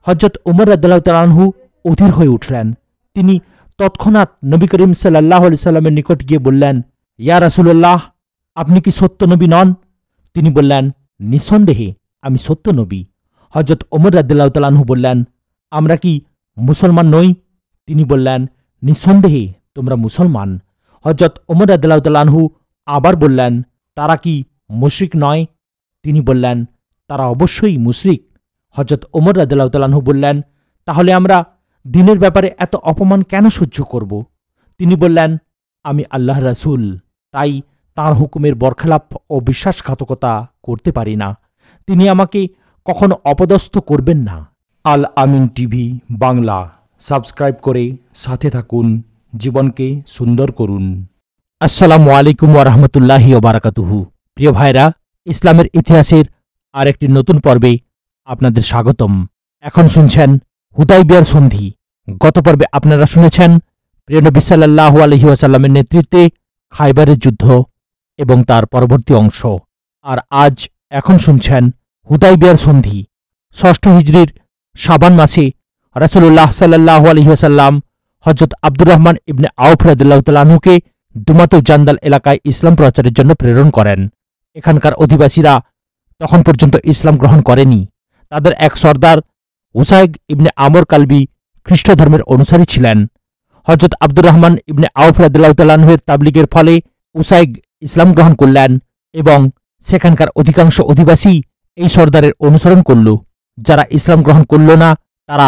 হযরত উমর রাদিয়াল্লাহু তাআলা আনহু অধীর হয়ে উঠলেন। তিনি তৎক্ষণাৎ নবী করিম সাল্লাল্লাহু আলাইহি সাল্লামের নিকট গিয়ে বললেন, ইয়া রাসূলুল্লাহ, আপনি কি সত্য নবী নন? তিনি বললেন, নিঃসন্দেহে আমি সত্য নবী। হযরত উমর রাদিয়াল্লাহু তাআলা আনহু বললেন, আমরা কি মুসলমান নই? তিনি বললেন, নিঃসন্দেহে তোমরা মুসলমান। হযরত উমর রাদিয়াল্লাহু তাআলা আনহু আবার বললেন, তারা কি মুশরিক নয়? তিনি বললেন, তারা অবশ্যই মুশরিক। হযরত উমর রাদিয়াল্লাহু তাআলা আনহু বললেন, তাহলে আমরা দ্বীনের ব্যাপারে এত অপমান কেন সহ্য করব? তিনি বললেন, আমি আল্লাহর রাসূল, তাই তাঁর হুকুমের বরখেলাপ ও বিশ্বাসঘাতকতা করতে পারি না। তিনি আমাকে কখনো অপদস্থ করবেন না। আল আমিন টিভি বাংলা সাবস্ক্রাইব করে সাথে থাকুন, জীবনকে সুন্দর করুন। আসসালামু আলাইকুম ওয়া রাহমাতুল্লাহি ওয়া বারাকাতুহু। প্রিয় ভাইরা, ইসলামের ইতিহাসের আরেকটি নতুন পর্বে আপনাদের স্বাগতম। এখন শুনছেন হুদাইবিয়ার সন্ধি। গত পর্বে আপনারা শুনেছেন প্রিয় নবী সাল্লাল্লাহু আলাইহি ওয়াসাল্লামের নেতৃত্বে খায়বারের যুদ্ধ এবং তার পরবর্তী অংশ। আর আজ এখন শুনছেন হুদাইবিয়ার সন্ধি। ৬ষ্ঠ হিজরির শাবান মাসে রাসূলুল্লাহ সাল্লাল্লাহু আলাইহি ওয়াসাল্লাম হযরত আব্দুর রহমান ইবনে আওফ রাদিয়াল্লাহু তাআলা আনহুকে দুমাতুল জান্দাল এলাকায় ইসলাম প্রচারের জন্য প্রেরণ করেন। এখানকার অধিবাসীরা তখন পর্যন্ত ইসলাম গ্রহণ করেনি। তাদের এক সর্দার উসাইগ ইবনে আমর কালবি খ্রিস্ট ধর্মের অনুসারী ছিলেন। হযরত আব্দুর রহমান ইবনে আওফ রাদিয়াল্লাহু তাআলা আনহুর তাবলীগের ফলে উসাইগ ইসলাম গ্রহণ করলেন এবং সেখানকার অধিকাংশ অধিবাসী এই সর্দারের অনুসরণ করল। যারা ইসলাম গ্রহণ করল না তারা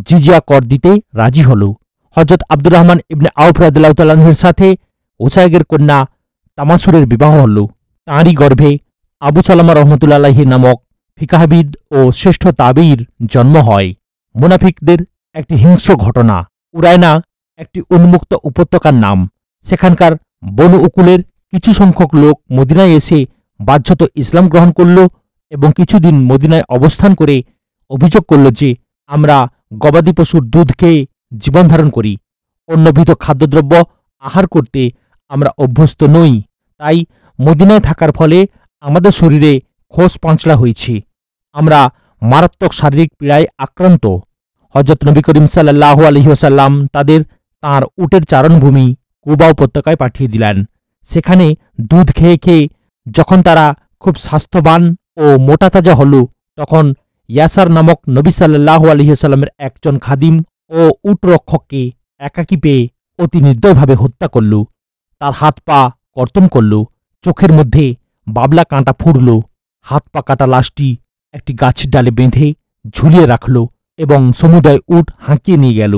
জিজিয়া কর দিতে রাজি হল। হযরত আব্দুর রহমান ইবনে আওফ রাদিয়াল্লাহু তাআলা আনহুর সাথে উসাইগের কন্যা তামাসুরের বিবাহ হল। তাঁরই গর্ভে আবু সালামা রহমতুল্লাহ আলাইহি নামক ফিকাহবিদ ও শ্রেষ্ঠ তাবিঈর জন্ম হয়। মুনাফিকদের একটি হিংস্র ঘটনা। উরায়না একটি উন্মুক্ত উপত্যকার নাম। সেখানকার বনু উকুলের কিছু সংখ্যক লোক মদিনায় এসে বাধ্যত ইসলাম গ্রহণ করল এবং কিছুদিন মদিনায় অবস্থান করে অভিযোগ করল যে আমরা গবাদি পশুর দুধ খেয়ে জীবনধারণ করি, অন্যবিধ খাদ্যদ্রব্য আহার করতে আমরা অভ্যস্ত নই, তাই মদিনায় থাকার ফলে আমাদের শরীরে খোস পাঁচড়া হয়েছে, আমরা মারাত্মক শারীরিক পীড়ায় আক্রান্ত। হযরত নবী করিম সাল্লাল্লাহু আলাইহি ওয়াসাল্লাম তাদের তাঁর উটের চারণভূমি কুবা উপত্যকায় পাঠিয়ে দিলেন। সেখানে দুধ খেয়ে খেয়ে যখন তারা খুব স্বাস্থ্যবান ও মোটাতাজা হল, তখন ইয়াসার নামক নবী সাল্লাল্লাহু আলাইহি ওয়াসাল্লামের একজন খাদিম ও উট রক্ষককে একাকী পেয়ে অতি নির্দয়ভাবে হত্যা করল। তার হাত পা কর্তন করল, চোখের মধ্যে বাবলা কাঁটা ফুঁড়ল, হাত পা কাটা লাশটি একটি গাছের ডালে বেঁধে ঝুলিয়ে রাখল এবং সমুদয় উট হাঁকিয়ে নিয়ে গেল।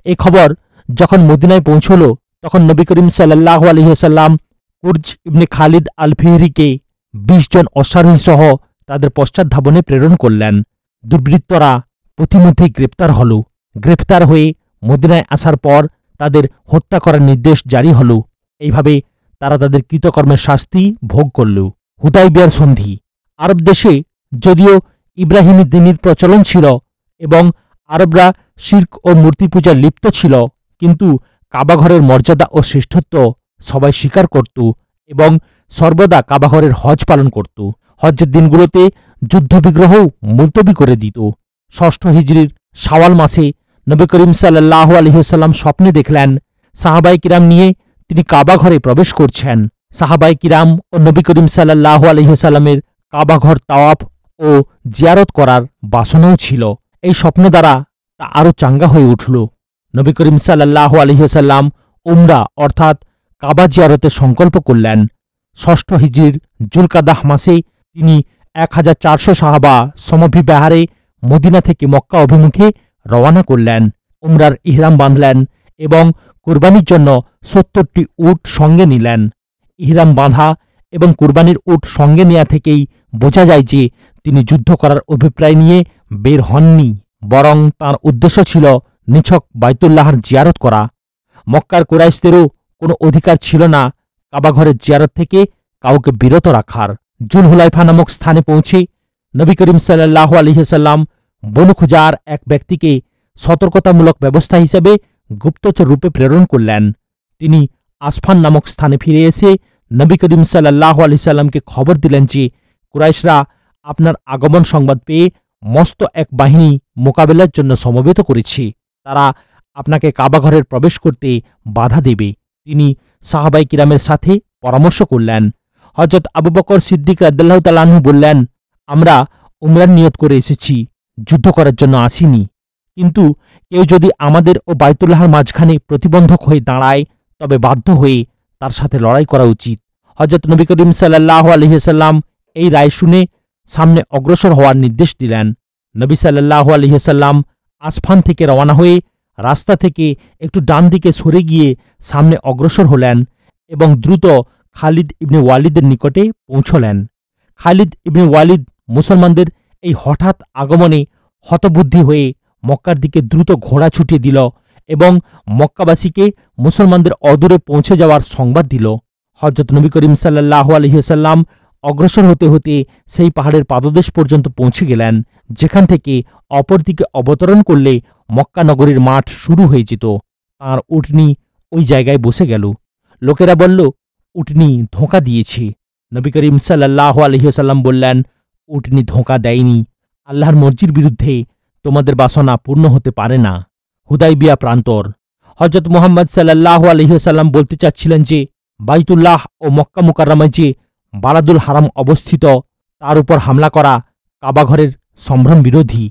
এ খবর যখন মদিনায় পৌঁছল, তখন নবী করিম সাল্লাল্লাহু আলাইহি ওয়াসাল্লাম কুরজ ইবনে খালিদ আল ফিহরিকে ২০ জন অশ্বারোহী সহ তাদের পশ্চাৎধাবনে প্রেরণ করলেন। দুর্বৃত্তরা পথিমধ্যেই গ্রেপ্তার হল। গ্রেপ্তার হয়ে মদিনায় আসার পর তাদের হত্যা করার নির্দেশ জারি হল। এইভাবে তারা তাদের কৃতকর্মের শাস্তি ভোগ করল। হুদাইবিয়ার সন্ধি। আরব দেশে যদিও ইব্রাহিমী দ্বীনের প্রচলন ছিল এবং আরবরা শিরক ও মূর্তি পূজায় লিপ্ত ছিল, কিন্তু কাবাঘরের মর্যাদা ও শ্রেষ্ঠত্ব সবাই স্বীকার করত এবং সর্বদা কাবাঘরের হজ পালন করত। হজ্জের দিনগুলোতে যুদ্ধবিগ্রহও মুলতবি করে দিত। ৬ষ্ঠ হিজরির শাওয়াল মাসে নবী করিম সাল্লাল্লাহু আলাইহি ওয়াসাল্লাম স্বপ্নে দেখলেন সাহাবায়ে কিরাম নিয়ে তিনি কাবাঘরে প্রবেশ করছেন। সাহাবায়ে কিরাম ও নবী করিম সাল্লাল্লাহু আলাইহি ওয়াসাল্লামের কাবাঘর তাওয়াফ ও জিয়ারত করার বাসনাও ছিল। এই স্বপ্ন দ্বারা তা আরও চাঙ্গা হয়ে উঠল। নবী করিম সাল্লাল্লাহু আলাইহি ওয়াসাল্লাম উমরা অর্থাৎ কাবা জিয়ারতের সংকল্প করলেন। ৬ষ্ঠ হিজরির জুলকাদাহ মাসে তিনি ১,৪০০ সাহাবা সমভিব্যাহারে মদিনা থেকে মক্কা অভিমুখে রওয়ানা করলেন। উমরার ইহরাম বাঁধলেন এবং কুরবানির জন্য ৭০টি উট সঙ্গে নিলেন। ইহরাম বাঁধা এবং কুরবানির উট সঙ্গে নেয়া থেকেই বোঝা যায় যে তিনি যুদ্ধ করার অভিপ্রায় নিয়ে বের হননি, বরং তাঁর উদ্দেশ্য ছিল নিছক বাইতুল্লাহর জিয়ারত করা। মক্কার কুরাইশদেরও কোনো অধিকার ছিল না কাবাঘরের জিয়ারত থেকে কাউকে বিরত রাখার। জুলহুলাইফা নামক স্থানে পৌঁছে নবী করিম সাল্লাল্লাহু আলাইহি ওয়াসাল্লাম বনু খুজার এক ব্যক্তিকে সতর্কতামূলক ব্যবস্থা হিসেবে গুপ্তচর রূপে প্রেরণ করলেন। তিনি আসফান নামক স্থানে ফিরে এসে নবী করিম সাল্লাল্লাহু আলাইহি ওয়াসাল্লামকে খবর দিলেন যে কুরাইশরা আপনার আগমন সংবাদ পেয়ে মস্ত এক বাহিনী মোকাবেলার জন্য সমবেত করেছে। তারা আপনাকে কাবাঘরের প্রবেশ করতে বাধা দেবে। তিনি সাহাবাই কিরামের সাথে পরামর্শ করলেন। হযরত আবু বকর সিদ্দিক রাদিয়াল্লাহু তাআলা আনহু বললেন, আমরা উমরার নিয়ত করে এসেছি, যুদ্ধ করার জন্য আসিনি। কিন্তু কেউ যদি আমাদের ও বাইতুল্লাহর মাঝখানে প্রতিবন্ধক হয়ে দাঁড়ায়, তবে বাধ্য হয়ে তার সাথে লড়াই করা উচিত। হযরত নবী করিম সাল্লাল্লাহু আলাইহি ওয়াসাল্লাম এই রায় শুনে সামনে অগ্রসর হওয়ার নির্দেশ দিলেন। নবী সাল্লাল্লাহু আলাইহি ওয়াসাল্লাম আসফান থেকে রওনা হয়ে রাস্তা থেকে একটু ডান দিকে সরে গিয়ে সামনে অগ্রসর হলেন এবং দ্রুত খালিদ ইবনে ওয়ালিদের নিকটে পৌঁছলেন। খালিদ ইবনে ওয়ালিদ মুসলমানদের এই হঠাৎ আগমনে হতবুদ্ধি হয়ে মক্কার দিকে দ্রুত ঘোড়া ছুটিয়ে দিল এবং মক্কাবাসীকে মুসলমানদের অদূরে পৌঁছে যাওয়ার সংবাদ দিল। হযরত নবী করিম সাল্লাল্লাহু আলাইহি ওয়াসাল্লাম অগ্রসর হতে হতে সেই পাহাড়ের পাদদেশ পর্যন্ত পৌঁছে গেলেন, যেখান থেকে অপরদিকে অবতরণ করলে মক্কা নগরীর মাঠ শুরু হয়ে যেত। তাঁর উটনী ওই জায়গায় বসে গেল। লোকেরা বলল, উটনী ধোঁকা দিয়েছে। নবী করিম সাল্লাল্লাহু আলাইহি ওয়াসাল্লাম বললেন, উটনী ধোঁকা দেয়নি। আল্লাহর মর্জির বিরুদ্ধে তোমাদের বাসনা পূর্ণ হতে পারে না। হুদাইবিয়া প্রান্তর। হযরত মুহাম্মদ সাল্লাল্লাহু আলাইহি ওয়াসাল্লাম বলতে চাচ্ছিলেন যে বাইতুল্লাহ ও মক্কা মুকাররমায় যে বালাদুল হারাম অবস্থিত, তার উপর হামলা করা কাবাঘরের সম্ভ্রম বিরোধী।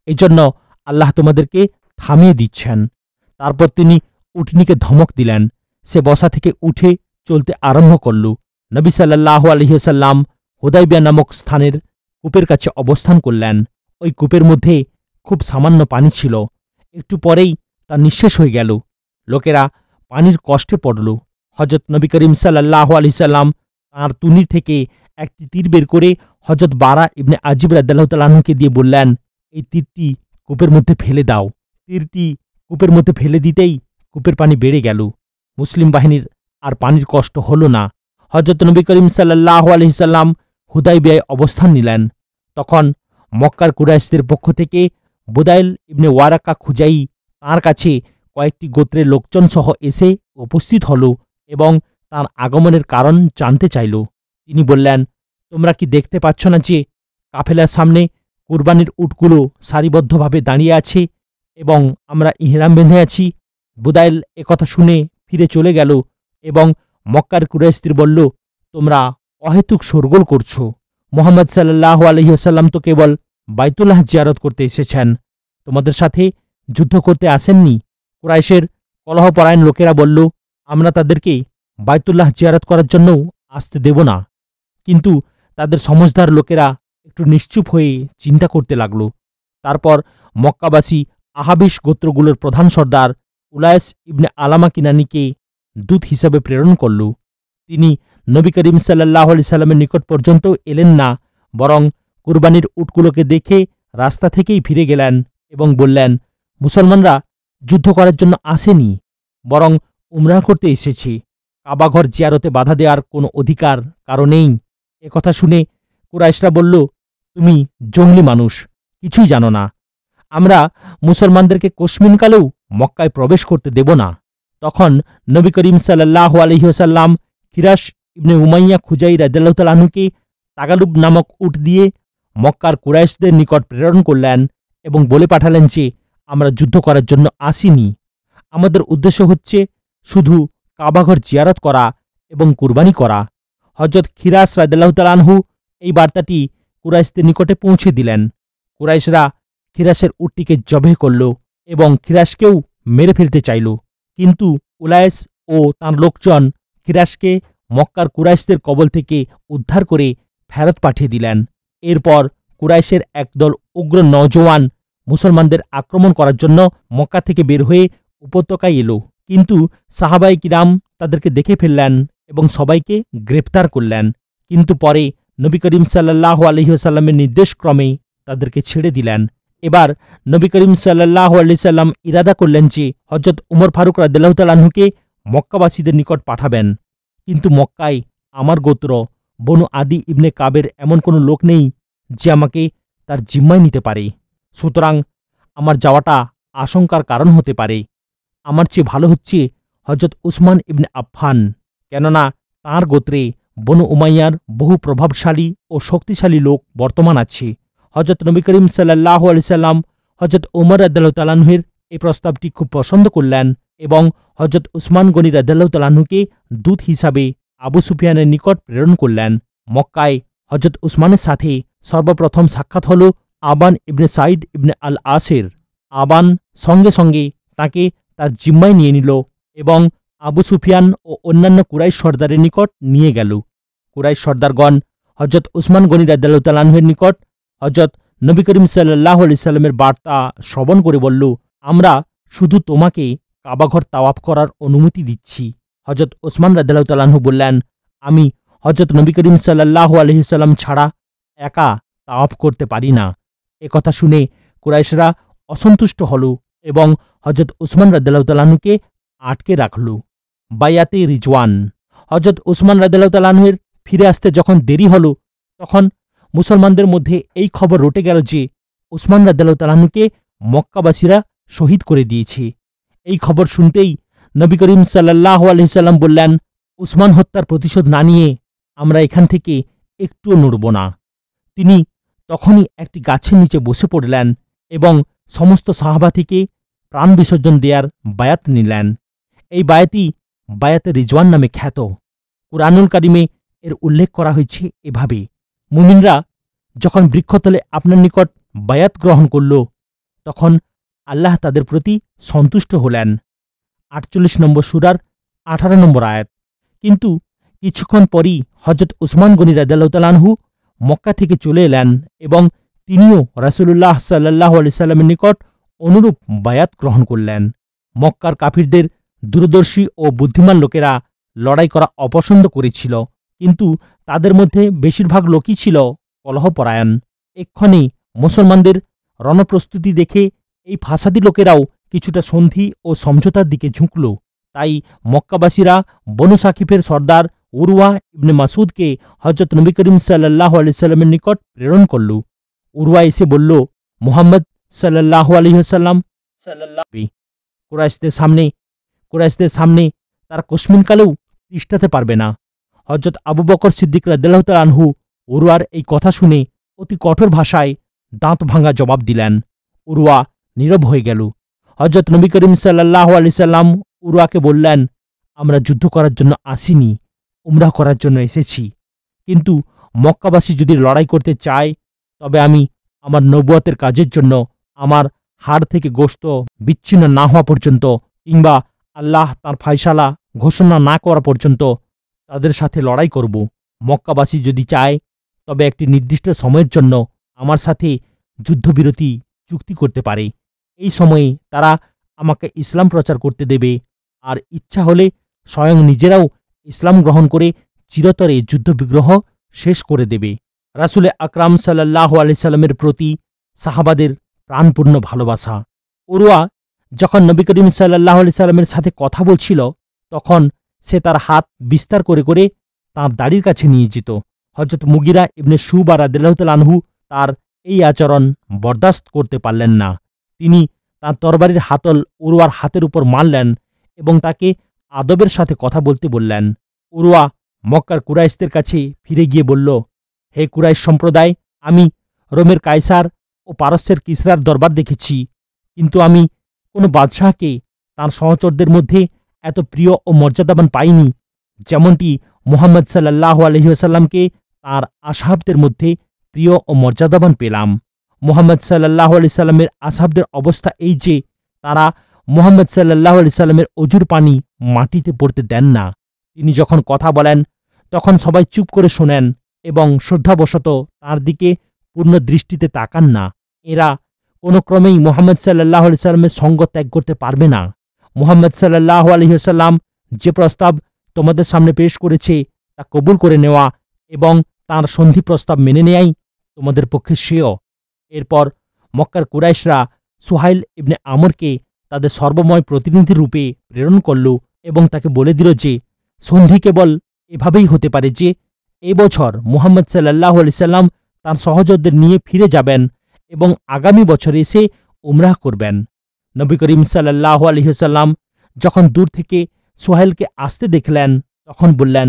এজন্য আল্লাহ তোমাদেরকে থামিয়ে দিচ্ছেন। তারপর তিনি উটনীকে ধমক দিলেন। সে বসা থেকে উঠে চলতে আরম্ভ করল। নবী সাল্লাল্লাহু আলাইহি ওয়াসাল্লাম হুদাইবিয়া নামক স্থানের কূপের কাছে অবস্থান করলেন। ওই কূপের মধ্যে খুব সামান্য পানি ছিল। একটু পরেই তা নিঃশেষ হয়ে গেল। লোকেরা পানির কষ্টে পড়ল। হযরত নবী করিম সাল্লাল্লাহু আলাইহি সাল্লাম তাঁর তুনি থেকে একটি তীর বের করে হযরত বারা ইবনে আজিব রাদিয়াল্লাহু তাআলা আনহুকে দিয়ে বললেন, এই তীরটি কূপের মধ্যে ফেলে দাও। তীরটি কূপের মধ্যে ফেলে দিতেই কূপের পানি বেড়ে গেল। মুসলিম বাহিনীর আর পানির কষ্ট হল না। হযরত নবী করিম সাল্লাল্লাহু আলাইহি সাল্লাম হুদাইবিয়ায় অবস্থান নিলেন। তখন মক্কার কুরাইশদের পক্ষ থেকে বুদাইল ইবনে ওয়ারাকা খুজাই তাঁর কাছে কয়েকটি গোত্রের লোকজন সহ এসে উপস্থিত হল এবং তাঁর আগমনের কারণ জানতে চাইল। তিনি বললেন, তোমরা কি দেখতে পাচ্ছ না যে কাফেলার সামনে কুরবানির উটগুলো সারিবদ্ধভাবে দাঁড়িয়ে আছে এবং আমরা ইহরাম বেঁধে আছি? বুদাইল একথা শুনে ফিরে চলে গেল এবং মক্কার কুরাইশদের বলল, তোমরা অহেতুক শোরগোল করছ। মুহাম্মদ সাল্লাল্লাহু আলাইহি ওয়াসাল্লাম তো কেবল বাইতুল্লাহ জিয়ারত করতে এসেছেন, তোমাদের সাথে যুদ্ধ করতে আসেননি। কুরাইশের কলহপরায়ণ লোকেরা বলল, আমরা তাদেরকে বাইতুল্লাহ জিয়ারত করার জন্যও আসতে দেব না। কিন্তু তাদের সমঝদার লোকেরা একটু নিশ্চুপ হয়ে চিন্তা করতে লাগল। তারপর মক্কাবাসী আহাবিশ গোত্রগুলোর প্রধান সর্দার উলায়েস ইবনে আলামা কিনানিকে দূত হিসাবে প্রেরণ করল। তিনি নবী করিম সাল্লাল্লাহু আলাইহি সাল্লামের নিকট পর্যন্ত এলেন না, বরং কুরবানির উটগুলোকে দেখে রাস্তা থেকেই ফিরে গেলেন এবং বললেন, মুসলমানরা যুদ্ধ করার জন্য আসেনি, বরং উমরা করতে এসেছে। কাবাঘর জিয়ারতে বাধা দেওয়ার কোনো অধিকার কারো নেই। একথা শুনে কুরাইশরা বলল, তুমি জঙ্গলি মানুষ, কিছুই জানো না। আমরা মুসলমানদেরকে কোশমিনকালেও মক্কায় প্রবেশ করতে দেব না। তখন নবী করিম সাল্লাল্লাহু আলাইহি ওয়াসাল্লাম খিরাস ইবনে উমাইয়া খুজাই রাদিয়াল্লাহু তাআলা আনহুকে তাগালুব নামক উট দিয়ে মক্কার কুরাইশদের নিকট প্রেরণ করলেন এবং বলে পাঠালেন যে আমরা যুদ্ধ করার জন্য আসিনি। আমাদের উদ্দেশ্য হচ্ছে শুধু কাবাঘর জিয়ারত করা এবং কুরবানি করা। হযরত খিরাস রাদিয়াল্লাহু তাআলা আনহু এই বার্তাটি কুরাইশদের নিকটে পৌঁছে দিলেন। কুরাইশরা খিরাসের উটটিকে জবেহ করল এবং খিরাসকেও মেরে ফেলতে চাইল, কিন্তু উলায়েস ও তাঁর লোকজন খিরাসকে মক্কার কুরাইশদের কবল থেকে উদ্ধার করে ফেরত পাঠিয়ে দিলেন। এরপর কুরাইশের একদল উগ্র নওজওয়ান মুসলমানদের আক্রমণ করার জন্য মক্কা থেকে বের হয়ে উপত্যকায় এল, কিন্তু সাহাবায়ে কিরাম তাদেরকে দেখে ফেললেন এবং সবাইকে গ্রেপ্তার করলেন। কিন্তু পরে নবী করিম সাল্লাল্লাহু আলাইহি ওয়াসাল্লামের নির্দেশক্রমে তাদেরকে ছেড়ে দিলেন। এবার নবী করিম সাল্লাল্লাহু আলাইহি সাল্লাম ইরাদা করলেন যে হযরত উমর ফারুক রাদিয়াল্লাহু তাআলা আনহুকে মক্কাবাসীদের নিকট পাঠাবেন। কিন্তু মক্কায় আমার গোত্র বনু আদি ইবনে কাবের এমন কোনো লোক নেই যে আমাকে তার জিম্মায় নিতে পারে। সুতরাং আমার যাওয়াটা আশঙ্কার কারণ হতে পারে। আমার চেয়ে ভালো হচ্ছে হযরত উসমান ইবনে আফফান, কেননা তাঁর গোত্রে বনু উমাইয়ার বহু প্রভাবশালী ও শক্তিশালী লোক বর্তমান আছে। হজরত নবী করিম সাল্লাল্লাহু আলাইহি সাল্লাম হজরত ওমর রাদিয়াল্লাহু তাআলা আনহুর এই প্রস্তাবটি খুব পছন্দ করলেন এবং হজরত উসমান গনি রাদিয়াল্লাহু তাআলা আনহুকে দূত হিসাবে আবু সুফিয়ানের নিকট প্রেরণ করলেন। মক্কায় হজরত উসমানের সাথে সর্বপ্রথম সাক্ষাৎ হল আবান ইবনে সাইদ ইবনে আল আসের। আবান সঙ্গে সঙ্গে তাকে তার জিম্মায় নিয়ে নিল এবং আবু সুফিয়ান ও অন্যান্য কুরাইশ সর্দারের নিকট নিয়ে গেল। কুরাইশ সর্দারগণ হজরত উসমান গনি রাদিয়াল্লাহু তাআলা আনহুর নিকট হজরত নবী করিম সাল্লাল্লাহু আলাইহি সাল্লামের বার্তা শ্রবণ করে বলল, আমরা শুধু তোমাকে কাবাঘর তাওয়াফ করার অনুমতি দিচ্ছি। হজরত উসমান রাদিয়াল্লাহু তাআলা আনহু বললেন, আমি হজরত নবী করিম সাল্লাল্লাহু আলাইহি সাল্লাম ছাড়া একা তাওয়াফ করতে পারি না। একথা শুনে কুরাইশরা অসন্তুষ্ট হল এবং হজরত উসমান রাদিয়াল্লাহু তাআলা আনহুকে আটকে রাখল। বায়াতে রিজওয়ান। হজরত উসমান রাদিয়াল্লাহু তাআলা আনহুর ফিরে আসতে যখন দেরি হল, তখন মুসলমানদের মধ্যে এই খবর রটে গেল যে উসমান রাদিয়াল্লাহু তাআলা আনহুকে মক্কাবাসীরা শহীদ করে দিয়েছে। এই খবর শুনতেই নবী করিম সাল্লাল্লাহু আলাইহি সাল্লাম বললেন, উসমান হত্যার প্রতিশোধ না নিয়ে আমরা এখান থেকে একটুও নড়ব না। তিনি তখনই একটি গাছের নিচে বসে পড়লেন এবং সমস্ত সাহাবা থেকে প্রাণ বিসর্জন দেওয়ার বায়াত নিলেন। এই বায়াতই বায়াতে রিজওয়ান নামে খ্যাত। কুরআনুল কারিমে এর উল্লেখ করা হয়েছে এভাবে, মুমিনরা যখন বৃক্ষতলে আপনার নিকট বায়াত গ্রহণ করল, তখন আল্লাহ তাদের প্রতি সন্তুষ্ট হলেন। ৪৮ নম্বর সূরার ১৮ নম্বর আয়াত। কিন্তু কিছুক্ষণ পরই হজরত উসমান গনি রাদিয়াল্লাহু তাআলা আনহু মক্কা থেকে চলে এলেন এবং তিনিও রাসূলুল্লাহ সাল্লাল্লাহু আলাইহি সাল্লামের নিকট অনুরূপ বায়াত গ্রহণ করলেন। মক্কার কাফিরদের দূরদর্শী ও বুদ্ধিমান লোকেরা লড়াই করা অপছন্দ করেছিল, কিন্তু তাদের মধ্যে বেশিরভাগ লোকই ছিল কলহপরায়ণ। এক্ষণে মুসলমানদের রণপ্রস্তুতি দেখে এই ফাসাদি লোকেরাও কিছুটা সন্ধি ও সমঝোতার দিকে ঝুঁকল। তাই মক্কাবাসীরা বনু সাকিফের সর্দার উরওয়া ইবনে মাসুদকে হজরত নবী করিম সাল্লাল্লাহু আলাইহি সাল্লামের নিকট প্রেরণ করল। উরওয়া এসে বলল, মুহাম্মদ সাল্লাল্লাহু আলাইহি ওয়াসাল্লাম কুরাইশদের সামনে তারা কসমিনকালেও তিষ্ঠাতে পারবে না। হজরত আবু বকর সিদ্দিক রাদিয়াল্লাহু তাআলা আনহু উরওয়ার এই কথা শুনে অতি কঠোর ভাষায় দাঁত ভাঙা জবাব দিলেন। উরওয়া নীরব হয়ে গেল। হজরত নবী করিম সাল্লাল্লাহু আলাইহি সাল্লাম উরওয়াকে বললেন, আমরা যুদ্ধ করার জন্য আসিনি, উমরাহ করার জন্য এসেছি। কিন্তু মক্কাবাসী যদি লড়াই করতে চায়, তবে আমি আমার নবুয়তের কাজের জন্য আমার হাড় থেকে গোশত বিচ্ছিন্ন না হওয়া পর্যন্ত কিংবা আল্লাহ তার ফায়সালা ঘোষণা না করা পর্যন্ত তাদের সাথে লড়াই করব। মক্কাবাসী যদি চায়, তবে একটি নির্দিষ্ট সময়ের জন্য আমার সাথে যুদ্ধবিরতি চুক্তি করতে পারে। এই সময়ে তারা আমাকে ইসলাম প্রচার করতে দেবে, আর ইচ্ছা হলে স্বয়ং নিজেরাও ইসলাম গ্রহণ করে চিরতরে যুদ্ধবিগ্রহ শেষ করে দেবে। রাসূলে আকরাম সাল্লাল্লাহু আলাইহি সাল্লামের প্রতি সাহাবাদের প্রাণপূর্ণ ভালোবাসা। উরওয়া যখন নবী করিম সাল্লাল্লাহু আলাইহি সাল্লামের সাথে কথা বলছিল, তখন সে তার হাত বিস্তার করে করে তাঁর দাড়ির কাছে নিয়ে যেত। হযরত মুগিরা ইবনে শুবা রাদিয়াল্লাহু তাআলা আনহু তার এই আচরণ বরদাস্ত করতে পারলেন না। তিনি তাঁর তরবারির হাতল উরওয়ার হাতের উপর মারলেন এবং তাকে আদবের সাথে কথা বলতে বললেন। উরওয়া মক্কার কুরাইশদের কাছে ফিরে গিয়ে বলল, হে কুরাইশ সম্প্রদায়, আমি রোমের কায়সার ও পারস্যের কিসরার দরবার দেখেছি, কিন্তু আমি কোনো বাদশাহকে তাঁর সহচরদের মধ্যে এত প্রিয় ও মর্যাদাবান পাইনি, যেমনটি মুহাম্মদ সাল্লাল্লাহু আলাইহি ওয়াসাল্লামকে তাঁর আসহাবদের মধ্যে প্রিয় ও মর্যাদাবান পেলাম। মুহাম্মদ সাল্লাল্লাহু আলাইহি সাল্লামের আসহাবদের অবস্থা এই যে, তারা মুহাম্মদ সাল্লাল্লাহু আলাইহি সাল্লামের অজুর পানি মাটিতে পড়তে দেন না। তিনি যখন কথা বলেন, তখন সবাই চুপ করে শোনেন এবং শ্রদ্ধাবশত তাঁর দিকে পূর্ণ দৃষ্টিতে তাকান না। এরা কোনো ক্রমেই মুহাম্মদ সাল্লাল্লাহু আলাইহি সাল্লামের সঙ্গ ত্যাগ করতে পারবে না। মুহাম্মদ সাল্লাল্লাহু আলাইহি ওয়াসাল্লাম যে প্রস্তাব তোমাদের সামনে পেশ করেছে, তা কবুল করে নেওয়া এবং তাঁর সন্ধি প্রস্তাব মেনে নেয়াই তোমাদের পক্ষে শ্রেয়। এরপর মক্কার কুরাইশরা সুহাইল ইবনে আমরকে তাদের সর্বময় প্রতিনিধি রূপে প্রেরণ করল এবং তাকে বলে দিল যে, সন্ধি কেবল এভাবেই হতে পারে যে এবছর মুহাম্মদ সাল্লাল্লাহু আলাইহি সাল্লাম তাঁর সহচরদের নিয়ে ফিরে যাবেন এবং আগামী বছর এসে উমরাহ করবেন। নবী করিম সাল্লাল্লাহু আলাইহি ওয়াসাল্লাম যখন দূর থেকে সুহাইলকে আসতে দেখলেন, তখন বললেন,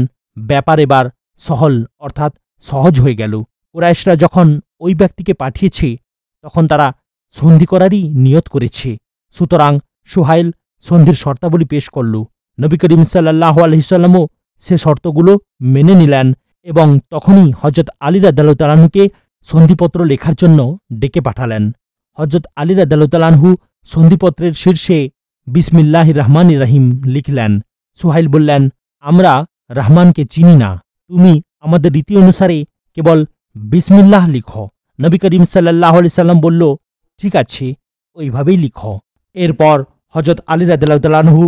ব্যাপার এবার সহল অর্থাৎ সহজ হয়ে গেল। কুরাইশরা যখন ওই ব্যক্তিকে পাঠিয়েছে তখন তারা সন্ধি করারই নিয়ত করেছে। সুতরাং সুহাইল সন্ধির শর্তাবলী পেশ করল। নবী করিম সাল্লাল্লাহু আলাইহি ওয়াসাল্লামও সে শর্তগুলো মেনে নিলেন এবং তখনই হযরত আলী রাদিয়াল্লাহু তাআলা আনহুকে সন্ধিপত্র লেখার জন্য ডেকে পাঠালেন। হযরত আলী রাদিয়াল্লাহু তাআলা আনহু সন্ধিপত্রের শীর্ষে বিসমিল্লাহির রহমানির রহিম লিখলেন। সুহাইল বললেন, আমরা রহমানকে চিনি না, তুমি আমাদের রীতি অনুসারে কেবল বিসমিল্লাহ লিখো। নবী করিম সাল্লাল্লাহু আলাইহি সাল্লাম বলল, ঠিক আছে, ওইভাবেই লিখো। এরপর হযরত আলী রাদিয়াল্লাহু তাআলা আনহু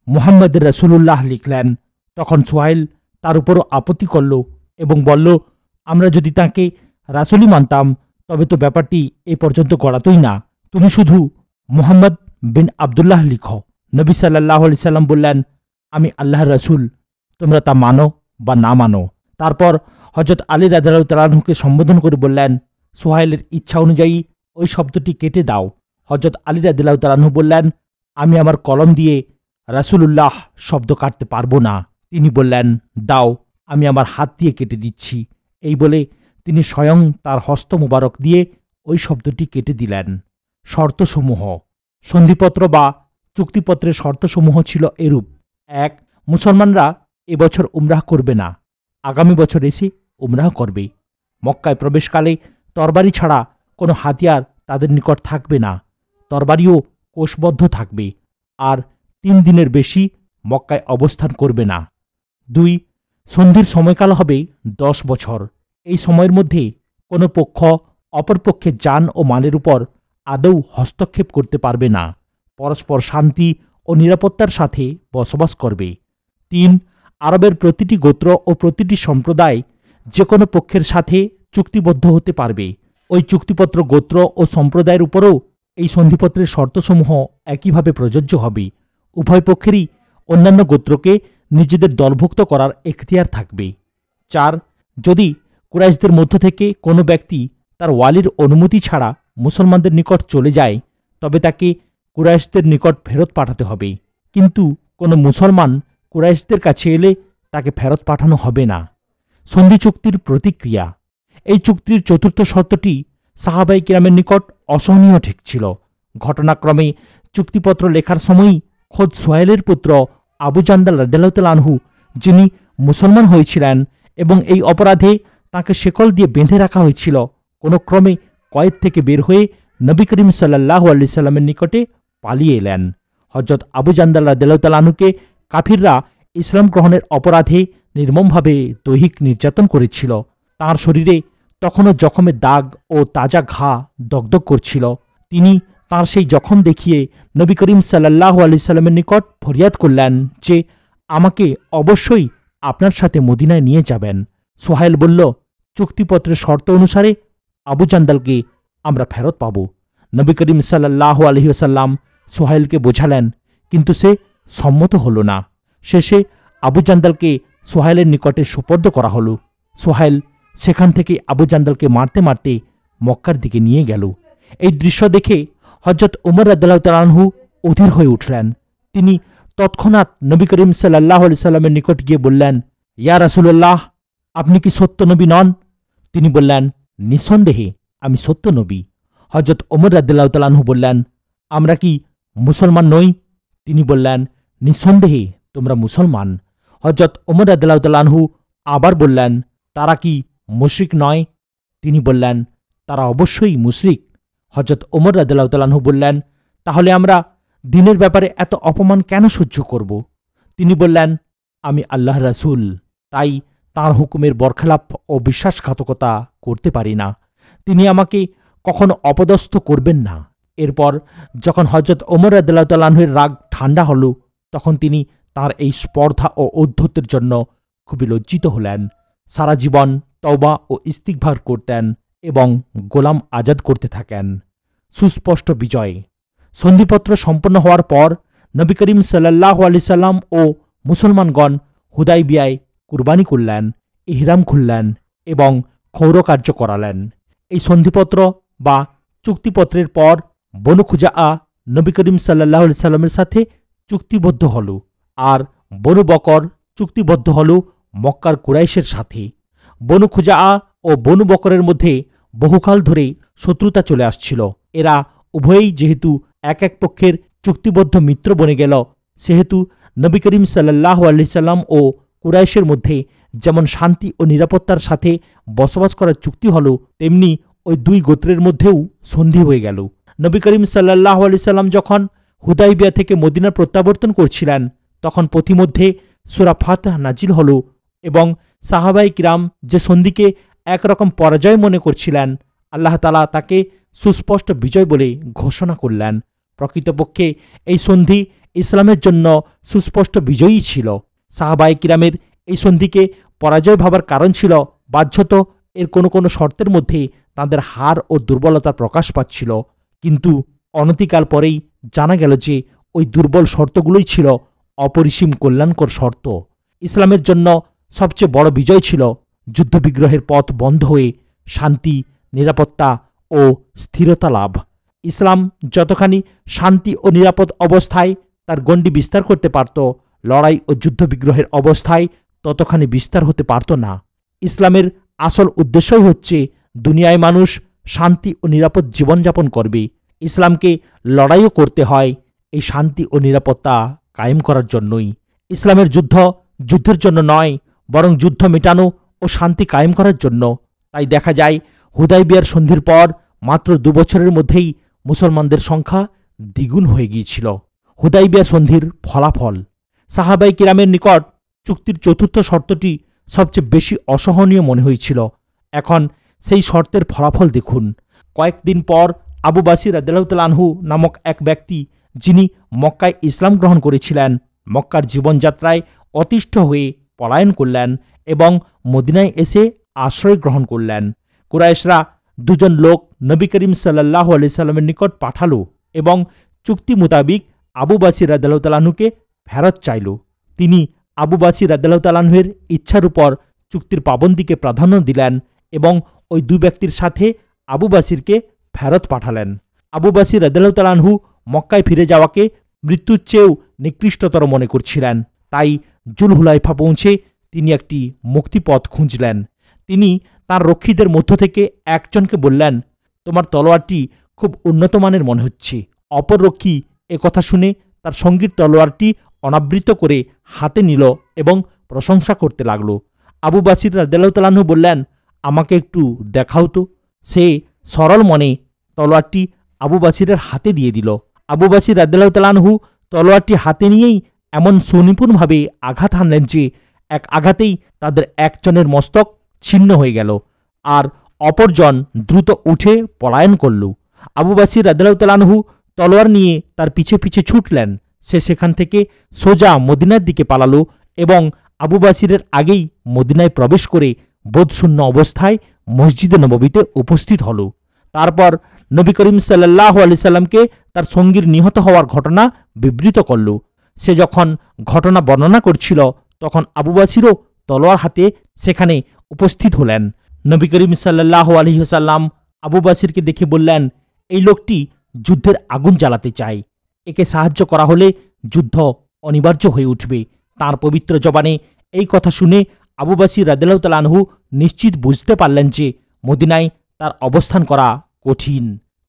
মুহাম্মদ রাসূলুল্লাহ লিখলেন। তখন সুহাইল তার উপরও আপত্তি করল এবং বলল, আমরা যদি তাকে রাসূলই মানতাম তবে তো ব্যাপারটি এ পর্যন্ত গড়াতই না, তুমি শুধু মুহাম্মদ বিন আবদুল্লাহ লিখো। নবী সাল্লাল্লাহু আলাইহি সাল্লাম বললেন, আমি আল্লাহর রাসূল, তোমরা তা মানো বা না মানো। তারপর হযরত আলী রাদিয়াল্লাহু তাআলা আনহুকে সম্বোধন করে বললেন, সুহাইলের ইচ্ছা অনুযায়ী ওই শব্দটি কেটে দাও। হযরত আলী রাদিয়াল্লাহু তাআলা আনহু বললেন, আমি আমার কলম দিয়ে রাসূলুল্লাহ শব্দ কাটতে পারবো না। তিনি বললেন, দাও, আমি আমার হাত দিয়ে কেটে দিচ্ছি। এই বলে তিনি স্বয়ং তার হস্ত মুবারক দিয়ে ওই শব্দটি কেটে দিলেন। শর্তসমূহ। সন্ধিপত্র বা চুক্তিপত্রের শর্তসমূহ ছিল এরূপ: ১. মুসলমানরা এবছর উমরাহ করবে না, আগামী বছর এসে উমরাহ করবে। মক্কায় প্রবেশকালে তরবারি ছাড়া কোনো হাতিয়ার তাদের নিকট থাকবে না, তরবারিও কোষবদ্ধ থাকবে, আর ৩ দিনের বেশি মক্কায় অবস্থান করবে না। ২. সন্ধির সময়কাল হবে ১০ বছর। এই সময়ের মধ্যে কোনো পক্ষ অপর পক্ষের জান ও মালের উপর আদৌ হস্তক্ষেপ করতে পারবে না, পরস্পর শান্তি ও নিরাপত্তার সাথে বসবাস করবে। ৩. আরবের প্রতিটি গোত্র ও প্রতিটি সম্প্রদায় যে কোনো পক্ষের সাথে চুক্তিবদ্ধ হতে পারবে। ওই চুক্তিপত্র গোত্র ও সম্প্রদায়ের উপরও এই সন্ধিপত্রের শর্তসমূহ একইভাবে প্রযোজ্য হবে। উভয় পক্ষেরই অন্যান্য গোত্রকে নিজেদের দলভুক্ত করার এখতিয়ার থাকবে। ৪. যদি কুরাইশদের মধ্য থেকে কোনো ব্যক্তি তার ওয়ালির অনুমতি ছাড়া মুসলমানদের নিকট চলে যায় তবে তাকে কুরাইশদের নিকট ফেরত পাঠাতে হবে, কিন্তু কোনো মুসলমান কুরাইশদের কাছে এলে তাকে ফেরত পাঠানো হবে না। সন্ধি চুক্তির প্রতিক্রিয়া। এই চুক্তির চতুর্থ শর্তটি সাহাবায়ে কিরামের নিকট অসহনীয় ঠেকছিল। ঘটনাক্রমে চুক্তিপত্র লেখার সময়ই খোদ সুহাইলের পুত্র আবু জান্দাল রাদিয়াল্লাহু তাআলা আনহু, যিনি মুসলমান হয়েছিলেন এবং এই অপরাধে তাকে শেকল দিয়ে বেঁধে রাখা হয়েছিল, কোনো ক্রমে কয়েদ থেকে বের হয়ে নবী করিম সাল্লাল্লাহু আলাইহি সাল্লামের নিকটে পালিয়ে এলেন। হযরত আবু জান্দাল রাদিয়াল্লাহু তাআলা আনহুকে কাফিররা ইসলাম গ্রহণের অপরাধে নির্মমভাবে দৈহিক নির্যাতন করেছিল। তাঁর শরীরে তখনও জখমের দাগ ও তাজা ঘা দগদগ করছিল। তিনি তাঁর সেই জখম দেখিয়ে নবী করিম সাল্লাল্লাহু আলাইহি সাল্লামের নিকট ফরিয়াদ করলেন যে আমাকে অবশ্যই আপনার সাথে মদিনায় নিয়ে যাবেন। সুহাইল বলল, চুক্তিপত্রের শর্ত অনুসারে আবু জান্দালকে আমরা ফেরত পাব। নবী করিম সাল্লাল্লাহু আলাইহি ওয়াসাল্লাম সুহাইলকে বোঝালেন, কিন্তু সে সম্মত হল না। শেষে আবু জান্দালকে সুহাইলের নিকটে সুপর্দ করা হলো। সুহাইল সেখান থেকে আবু জান্দালকে মারতে মারতে মক্কার দিকে নিয়ে গেল। এই দৃশ্য দেখে হযরত উমর রাদিয়াল্লাহু তাআলা আনহু অধীর হয়ে উঠলেন। তিনি তৎক্ষণাৎ নবী করিম সাল্লাল্লাহু আলাইহি সাল্লামের নিকট গিয়ে বললেন, ইয়া রাসূলুল্লাহ, আপনি কি সত্য নবী নন? তিনি বললেন, নিঃসন্দেহে আমি সত্য নবী। হযরত উমর রাদিয়াল্লাহু তাআলা আনহু বললেন, আমরা কি মুসলমান নই? তিনি বললেন, নিঃসন্দেহে তোমরা মুসলমান। হযরত উমর রাদিয়াল্লাহু তাআলা আনহু আবার বললেন, তারা কি মুশরিক নয়? তিনি বললেন, তারা অবশ্যই মুশরিক। হযরত উমর রাদিয়াল্লাহু তাআলা আনহু বললেন, তাহলে আমরা দ্বীনের ব্যাপারে এত অপমান কেন সহ্য করব? তিনি বললেন, আমি আল্লাহর রাসূল, তাই তাঁর হুকুমের বরখেলাপ ও বিশ্বাসঘাতকতা করতে পারি না। তিনি আমাকে কখনো অপদস্থ করবেন না। এরপর যখন হযরত ওমর রাদিয়াল্লাহু তাআলা আনহুর রাগ ঠান্ডা হল তখন তিনি তাঁর এই স্পর্ধা ও ঔদ্ধত্যের জন্য খুবই লজ্জিত হলেন। সারা জীবন তওবা ও ইস্তিগফার করতেন এবং গোলাম আজাদ করতে থাকেন। সুস্পষ্ট বিজয়। সন্ধিপত্র সম্পন্ন হওয়ার পর নবী করিম সাল্লাল্লাহু আলাইহি সাল্লাম ও মুসলমানগণ হুদাইবিয়ায় কুরবানি করলেন, ইহরাম খুললেন এবং ক্ষৌরকার্য করালেন। এই সন্ধিপত্র বা চুক্তিপত্রের পর বনু খুজাআ নবী করিম সাল্লাল্লাহু আলাইহি সাল্লামের সাথে চুক্তিবদ্ধ হল, আর বনু বকর চুক্তিবদ্ধ হল মক্কার কুরাইশের সাথে। বনু খুজাআ ও বনু বকরের মধ্যে বহুকাল ধরে শত্রুতা চলে আসছিল। এরা উভয়েই যেহেতু এক এক পক্ষের চুক্তিবদ্ধ মিত্র বনে গেল, সেহেতু নবী করিম সাল্লাল্লাহু আলাইহি সাল্লাম ও কুরাইশের মধ্যে যেমন শান্তি ও নিরাপত্তার সাথে বসবাস করার চুক্তি হলো, তেমনি ওই দুই গোত্রের মধ্যেও সন্ধি হয়ে গেল। নবী করিম সাল্লাল্লাহু আলাইহি সাল্লাম যখন হুদাইবিয়া থেকে মদিনা প্রত্যাবর্তন করছিলেন, তখন পথিমধ্যে সূরা ফাতহ নাজিল হল এবং সাহাবায়ে কিরাম যে সন্ধিকে একরকম পরাজয় মনে করছিলেন, আল্লাহ তাআলা তাকে সুস্পষ্ট বিজয় বলে ঘোষণা করলেন। প্রকৃতপক্ষে এই সন্ধি ইসলামের জন্য সুস্পষ্ট বিজয়ী ছিল। সাহাবায়ে কিরামের এই সন্ধিকে পরাজয় ভাবার কারণ ছিল বাহ্যত এর কোনো কোনো শর্তের মধ্যে তাদের হার ও দুর্বলতা প্রকাশ পাচ্ছিল, কিন্তু অনতিকাল পরেই জানা গেল যে ওই দুর্বল শর্তগুলোই ছিল অপরিসীম কল্যাণকর শর্ত। ইসলামের জন্য সবচেয়ে বড় বিজয় ছিল যুদ্ধবিগ্রহের পথ বন্ধ হয়ে শান্তি, নিরাপত্তা ও স্থিরতা লাভ। ইসলাম যতখানি শান্তি ও নিরাপদ অবস্থায় তার গণ্ডি বিস্তার করতে পারত, লড়াই ও যুদ্ধবিগ্রহের অবস্থায় ততখানি বিস্তার হতে পারত না। ইসলামের আসল উদ্দেশ্যই হচ্ছে দুনিয়ায় মানুষ শান্তি ও নিরাপদ জীবনযাপন করবে। ইসলামকে লড়াইও করতে হয় এই শান্তি ও নিরাপত্তা কায়েম করার জন্যই। ইসলামের যুদ্ধ যুদ্ধের জন্য নয়, বরং যুদ্ধ মেটানো ও শান্তি কায়েম করার জন্য। তাই দেখা যায় হুদাইবিয়ার সন্ধির পর মাত্র 2 বছরের মধ্যেই মুসলমানদের সংখ্যা দ্বিগুণ হয়ে গিয়েছিল। হুদাইবিয়া সন্ধির ফলাফল। সাহাবায়ে কিরামের নিকট চুক্তির চতুর্থ শর্তটি সবচেয়ে বেশি অসহনীয় মনে হয়েছিল। এখন সেই শর্তের ফলাফল দেখুন। কয়েকদিন পর আবু বাসির রাদিয়াল্লাহু তাআলা আনহু নামক এক ব্যক্তি, যিনি মক্কায় ইসলাম গ্রহণ করেছিলেন, মক্কার জীবনযাত্রায় অতিষ্ঠ হয়ে পলায়ন করলেন এবং মদিনায় এসে আশ্রয় গ্রহণ করলেন। কুরাইশরা 2 জন লোক নবী করিম সাল্লাল্লাহু আলাইহি সাল্লামের নিকট পাঠালো এবং চুক্তি মোতাবিক আবু বাসির রাদিয়াল্লাহু তাআলা আনহুকে ফেরত চাইল। তিনি আবু বাসির রাদিয়াল্লাহু তাআলা আনহুর ইচ্ছার উপর চুক্তির পাবন্দিকে প্রাধান্য দিলেন এবং ওই 2 ব্যক্তির সাথে আবু বাসিরকে ফেরত পাঠালেন। আবু বাসির রাদিয়াল্লাহু তাআলা আনহু মক্কায় ফিরে যাওয়াকে মৃত্যুর চেয়েও নিকৃষ্টতর মনে করছিলেন। তাই জুলহুলাইফা পৌঁছে তিনি একটি মুক্তিপথ খুঁজলেন। তিনি তার রক্ষীদের মধ্য থেকে একজনকে বললেন, তোমার তলোয়ারটি খুব উন্নত মানের মনে হচ্ছে। অপর রক্ষী একথা শুনে তার সঙ্গীর তলোয়ারটি অনাবৃত করে হাতে নিল এবং প্রশংসা করতে লাগল। আবু বাসির রাদিয়াল্লাহু তাআলা আনহু বললেন, আমাকে একটু দেখাও তো। সে সরল মনে তলোয়ারটি আবু বাসিরের হাতে দিয়ে দিল। আবু বাসির রাদিয়াল্লাহু তাআলা আনহু তলোয়ারটি হাতে নিয়েই এমন সুনিপুণভাবে আঘাত হানলেন যে এক আঘাতেই তাদের একজনের মস্তক ছিন্ন হয়ে গেল আর অপরজন দ্রুত উঠে পলায়ন করল। আবু বাসির রাদিয়াল্লাহু তাআলা আনহু তলোয়ার নিয়ে তার পিছে পিছে ছুটলেন। সে সেখান থেকে সোজা মদিনার দিকে পালালো এবং আবু বাসিরের আগেই মদিনায় প্রবেশ করে বোধশূন্য অবস্থায় মসজিদে নববীতে উপস্থিত হল। তারপর নবী করিম সাল্লাল্লাহু আলাইহি সাল্লামকে তার সঙ্গীর নিহত হওয়ার ঘটনা বিবৃত করল। সে যখন ঘটনা বর্ণনা করছিল, তখন আবু বাসিরও তলোয়ার হাতে সেখানে উপস্থিত হলেন। নবী করিম সাল্লাল্লাহু আলাইহি ওয়াসাল্লাম আবু বাসিরকে দেখে বললেন, এই লোকটি যুদ্ধের আগুন জ্বালাতে চায়। একে সাহায্য করা হলে যুদ্ধ অনিবার্য হয়ে উঠবে। তার পবিত্র জবানে এই কথা শুনে আবু বাসির রাদিয়াল্লাহু তাআলা আনহু নিশ্চিত বুঝতে পারলেন যে মদিনায় তার অবস্থান করা কঠিন।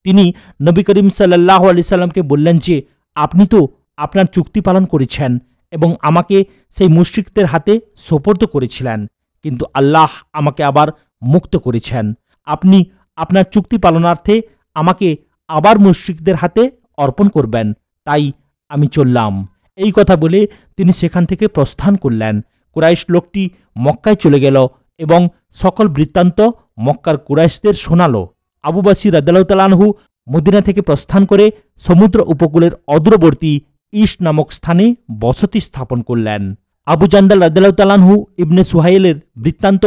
তিনি নবী করিম সাল্লাল্লাহু আলাইহি সাল্লামকে বললেন যে, আপনি তো আপনার চুক্তি পালন করেছেন এবং আমাকে সেই মুশরিকদের হাতে সোপর্দ করেছিলেন, কিন্তু আল্লাহ আমাকে আবার মুক্ত করেছেন। আপনি আপনার চুক্তি পালনার্থে আমাকে আবার মুশরিকদের হাতে অর্পণ করবেন, তাই আমি চললাম। এই কথা বলে তিনি সেখান থেকে প্রস্থান করলেন। কুরাইশ লোকটি মক্কায় চলে গেল এবং সকল বৃত্তান্ত মক্কার কুরাইশদের শোনালো। আবু বাসির রাদিয়াল্লাহু তাআলা আনহু মদিনা থেকে প্রস্থান করে সমুদ্র উপকূলের অদূরবর্তী ইশ নামক স্থানে বসতি স্থাপন করলেন। আবু জান্দাল রাদিয়াল্লাহু তাআলা আনহু ইবনে সুহাইলের বৃত্তান্ত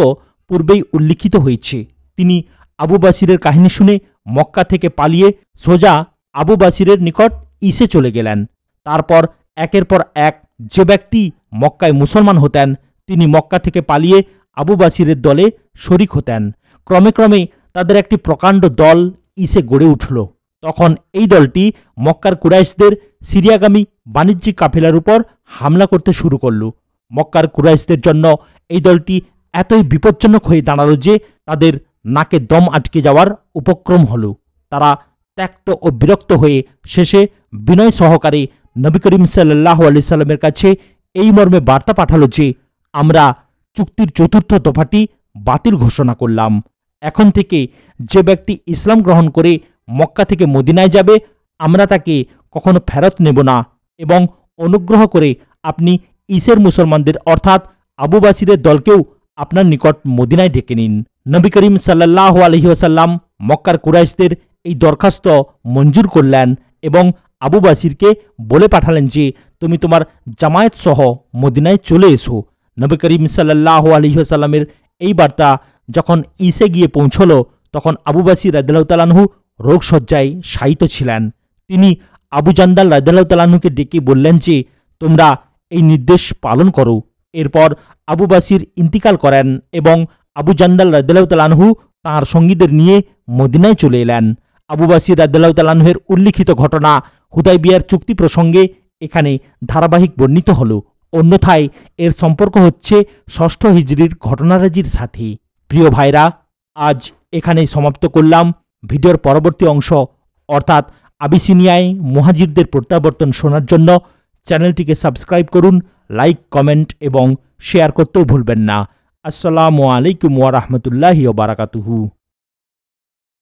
পূর্বেই উল্লিখিত হয়েছে। তিনি আবু বাসিরের কাহিনী শুনে মক্কা থেকে পালিয়ে সোজা আবু বাসিরের নিকট ইসে চলে গেলেন। তারপর একের পর এক যে ব্যক্তি মক্কায় মুসলমান হতেন, তিনি মক্কা থেকে পালিয়ে আবু বাসিরের দলে শরিক হতেন। ক্রমে ক্রমে তাদের একটি প্রকাণ্ড দল ইসে গড়ে উঠল। তখন এই দলটি মক্কার কুরাইশদের সিরিয়াগামী বাণিজ্যিক কাফেলার উপর হামলা করতে শুরু করল। মক্কার কুরাইশদের জন্য এই দলটি এতই বিপজ্জনক হয়ে দাঁড়ালো যে তাদের নাকে দম আটকে যাওয়ার উপক্রম হলো। তারা ত্যক্ত ও বিরক্ত হয়ে শেষে বিনয় সহকারে নবী করিম সাল্লাল্লাহু আলাইহি সাল্লামের কাছে এই মর্মে বার্তা পাঠালো যে আমরা চুক্তির চতুর্থ দফাটি বাতিল ঘোষণা করলাম। এখন থেকে যে ব্যক্তি ইসলাম গ্রহণ করে মক্কা থেকে মদিনায় যাবে আমরা তাকে কখনো ফেরত নেব না, এবং অনুগ্রহ করে আপনি ইসের মুসলমানদের অর্থাৎ আবু বাসিরের দলকেও আপনার নিকট মদিনায় ডেকে নিন। নবী করিম সাল্লাল্লাহু আলাইহি ওয়াসাল্লাম মক্কার কুরাইশদের এই দরখাস্ত মঞ্জুর করলেন এবং আবু বাসিরকে বলে পাঠালেন যে তুমি তোমার জামায়াত সহ মদিনায় চলে এসো। নবী করিম সাল্লাল্লাহু আলাইহি ওয়াসাল্লামের এই বার্তা যখন ইসে গিয়ে পৌঁছল তখন আবু বাসির রাদিয়াল্লাহু তাআলা আনহু রোগশয্যায় শায়িত ছিলেন। তিনি আবু জান্দাল রাদিয়াল্লাহু তাআলা আনহুকে ডেকে বললেন যে তোমরা এই নির্দেশ পালন করো। এরপর আবু বাসির ইন্তিকাল করেন এবং আবু জান্দাল রাদিয়াল্লাহু তাআলা আনহু তাঁর সঙ্গীদের নিয়ে মদিনায় চলে এলেন। আবু বাসির রাদিয়াল্লাহু তাআলা আনহুর উল্লিখিত ঘটনা হুদায়বিয়ার চুক্তি প্রসঙ্গে এখানে ধারাবাহিক বর্ণিত হল। অন্যথায় এর সম্পর্ক হচ্ছে ৬ষ্ঠ হিজরির ঘটনারাজির সাথে। প্রিয় ভাইরা, আজ এখানেই সমাপ্ত করলাম। ভিডিওর পরবর্তী অংশ অর্থাৎ আবিসিনিয়ায় মুহাজিরদের প্রত্যাবর্তন শোনার জন্য চ্যানেলটিকে সাবস্ক্রাইব করুন, লাইক, কমেন্ট এবং শেয়ার করতেও ভুলবেন না। আসসালামু আলাইকুম ওয়া রাহমাতুল্লাহি ওয়া বারাকাতুহু।